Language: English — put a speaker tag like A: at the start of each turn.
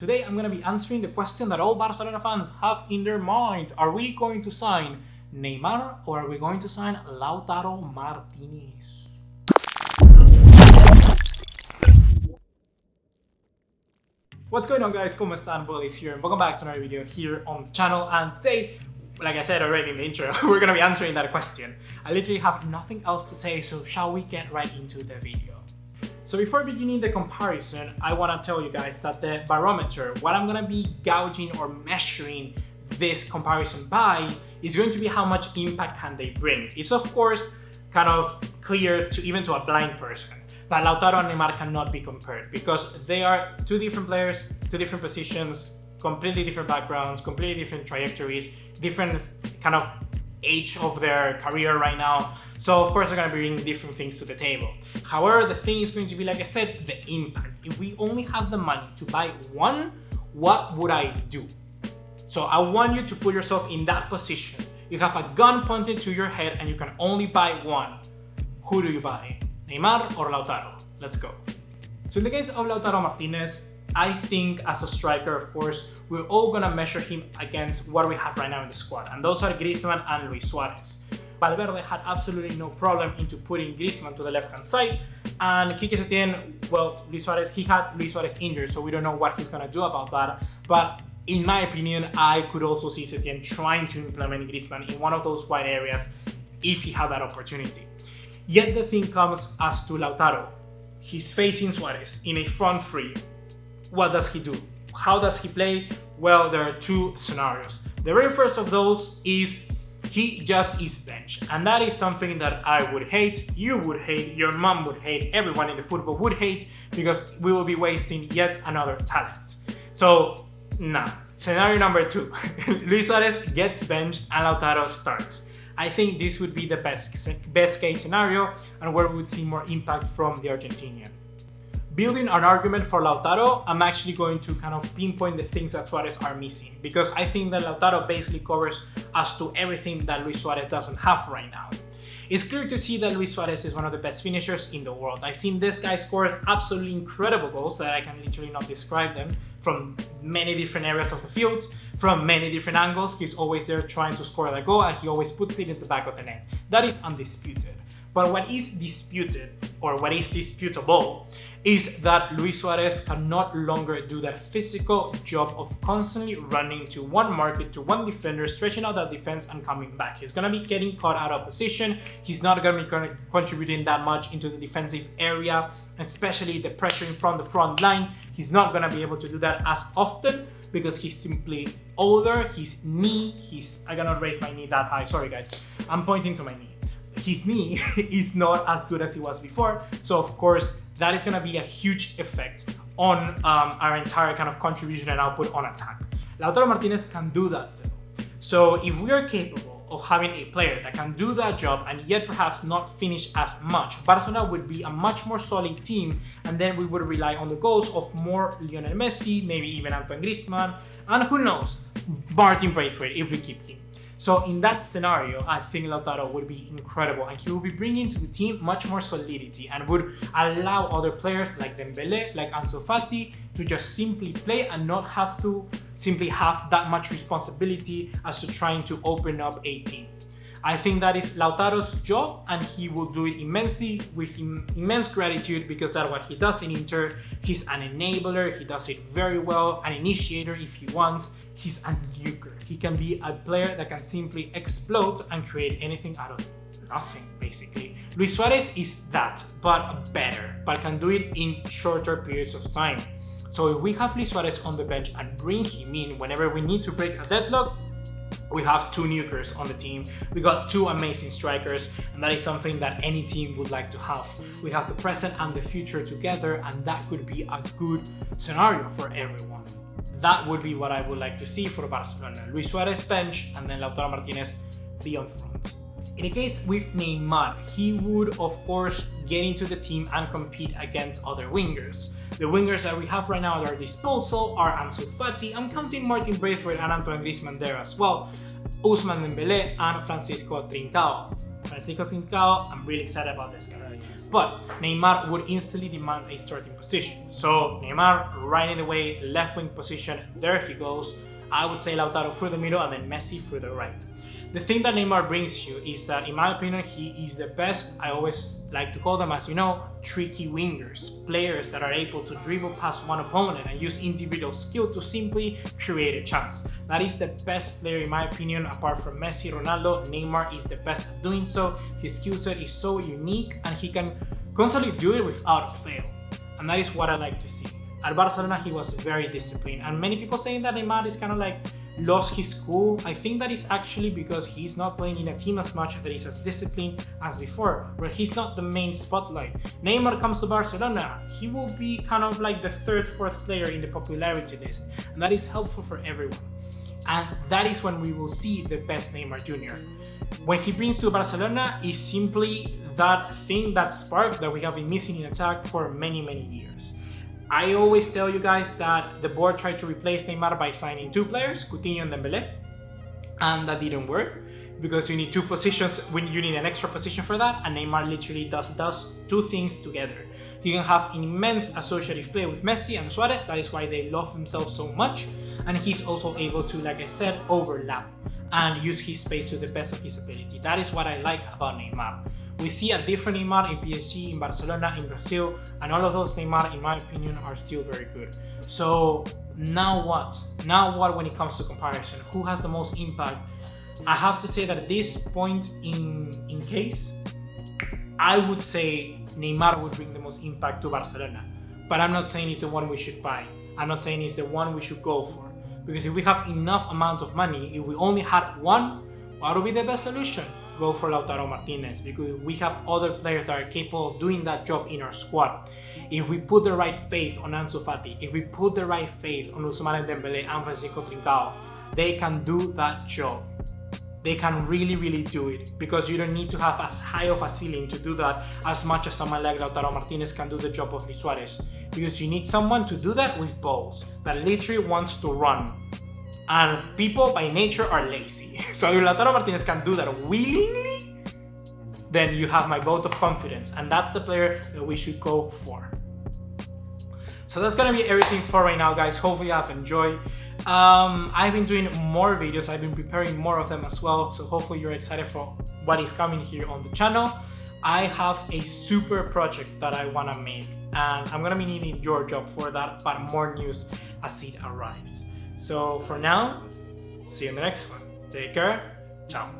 A: Today I'm going to be answering the question that all Barcelona fans have in their mind. Are we going to sign Neymar or are we going to sign Lautaro Martinez? What's going on, guys? ¿Cómo están? BugaLuis here and welcome back to another video here on the channel. And today, like I said already in the intro, we're going to be answering that question. I literally have nothing else to say, so shall we get right into the video? So before beginning the comparison, I want to tell you guys that the barometer, what I'm going to be gouging or measuring this comparison by, is going to be how much impact can they bring. It's of course kind of clear to even to a blind person that Lautaro and Neymar cannot be compared because they are two different players, two different positions, completely different backgrounds, completely different trajectories, different kind of age of their career right now. So of course they're going to bring different things to the table. However, the thing is going to be, like I said, the impact. If we only have the money to buy one, what would I do? So I want you to put yourself in that position. You have a gun pointed to your head and you can only buy one. Who do you buy? Neymar or Lautaro? Let's go. So in the case of Lautaro Martinez, I think as a striker, of course, we're all gonna measure him against what we have right now in the squad, and those are Griezmann and Luis Suarez. Valverde had absolutely no problem into putting Griezmann to the left-hand side, and Quique Setién, well, he had Luis Suarez injured, so we don't know what he's gonna do about that. But in my opinion, I could also see Setién trying to implement Griezmann in one of those wide areas if he had that opportunity. Yet the thing comes as to Lautaro. He's facing Suarez in a front three. What does he do? How does he play? Well, there are two scenarios. The very first of those is he just is benched. And that is something that I would hate, you would hate, your mom would hate, everyone in the football would hate, because we will be wasting yet another talent. So, nah. Scenario number two. Luis Suarez gets benched and Lautaro starts. I think this would be the best case scenario and where we would see more impact from the Argentinian. Building an argument for Lautaro, I'm actually going to kind of pinpoint the things that Suarez are missing, because I think that Lautaro basically covers as to everything that Luis Suarez doesn't have right now. It's clear to see that Luis Suarez is one of the best finishers in the world. I've seen this guy score absolutely incredible goals that I can literally not describe them, from many different areas of the field, from many different angles. He's always there trying to score the goal and he always puts it in the back of the net. That is undisputed. But what is disputed, or what is disputable, is that Luis Suarez can no longer do that physical job of constantly running to one market, to one defender, stretching out that defense and coming back. He's going to be getting caught out of position. He's not going to be contributing that much into the defensive area, especially the pressuring from the front line. He's not going to be able to do that as often because he's simply older. His knee, I cannot raise my knee that high. Sorry guys, I'm pointing to my knee. His knee is not as good as he was before. So of course, that is going to be a huge effect on our entire kind of contribution and output on attack. Lautaro Martinez can do that though. So if we are capable of having a player that can do that job and yet perhaps not finish as much, Barcelona would be a much more solid team, and then we would rely on the goals of more Lionel Messi, maybe even Antoine Griezmann, and who knows, Martin Braithwaite if we keep him. So in that scenario, I think Lautaro would be incredible and he will be bringing to the team much more solidity and would allow other players like Dembélé, like Ansu Fati to just simply play and not have to simply have that much responsibility as to trying to open up a team. I think that is Lautaro's job and he will do it immensely with immense gratitude, because that's what he does in Inter. He's an enabler, he does it very well, an initiator if he wants. He's a nuker. He can be a player that can simply explode and create anything out of nothing, basically. Luis Suarez is that, but better, but can do it in shorter periods of time. So if we have Luis Suarez on the bench and bring him in whenever we need to break a deadlock, we have two nukers on the team. We got two amazing strikers, and that is something that any team would like to have. We have the present and the future together, and that could be a good scenario for everyone. That would be what I would like to see for Barcelona. Luis Suarez bench, and then Lautaro Martinez be on front. In the case with Neymar, he would of course get into the team and compete against other wingers. The wingers that we have right now at our disposal are Ansu Fati. I'm counting Martin Braithwaite and Antoine Griezmann there as well, Ousmane Dembélé and Francisco Trincao. Francisco Trincao, I'm really excited about this guy. But Neymar would instantly demand a starting position. So Neymar right in the way, left wing position, there he goes. I would say Lautaro through the middle and then Messi through the right. The thing that Neymar brings you is that, in my opinion, he is the best. I always like to call them, as you know, tricky wingers. Players that are able to dribble past one opponent and use individual skill to simply create a chance. That is the best player, in my opinion, apart from Messi, Ronaldo. Neymar is the best at doing so. His skill set is so unique and he can constantly do it without fail. And that is what I like to see. At Barcelona, he was very disciplined. And many people saying that Neymar is kind of like lost his cool. I think that is actually because he's not playing in a team as much, that he's as disciplined as before, where he's not the main spotlight. Neymar comes to Barcelona, he will be kind of like the third, fourth player in the popularity list, and that is helpful for everyone. And that is when we will see the best Neymar Jr. When he brings to Barcelona is simply that thing, that spark that we have been missing in attack for many, many years. I always tell you guys that the board tried to replace Neymar by signing two players, Coutinho and Dembélé, and that didn't work because you need two positions, when you need an extra position for that, and Neymar literally does two things together. He can have immense associative play with Messi and Suarez, that is why they love themselves so much, and he's also able to, like I said, overlap and use his space to the best of his ability. That is what I like about Neymar. We see a different Neymar in PSG, in Barcelona, in Brazil, and all of those Neymar, in my opinion, are still very good. So now what? Now what when it comes to comparison? Who has the most impact? I have to say that at this point in case, I would say Neymar would bring the most impact to Barcelona. But I'm not saying it's the one we should buy. I'm not saying it's the one we should go for. Because if we have enough amount of money, if we only had one, what would be the best solution? Go for Lautaro Martinez, because we have other players that are capable of doing that job in our squad. If we put the right faith on Ansu Fati, if we put the right faith on Ousmane Dembélé and Francisco Trincao, they can do that job. They can really, really do it, because you don't need to have as high of a ceiling to do that as much as someone like Lautaro Martinez can do the job of Luis Suarez. Because you need someone to do that with balls, that literally wants to run. And people by nature are lazy. So if Lautaro Martinez can do that willingly, then you have my vote of confidence. And that's the player that we should go for. So that's gonna be everything for right now, guys. Hopefully you have enjoyed. I've been doing more videos. I've been preparing more of them as well. So hopefully you're excited for what is coming here on the channel. I have a super project that I wanna make. And I'm gonna be needing your job for that, but more news as it arrives. So for now, see you in the next one. Take care. Ciao.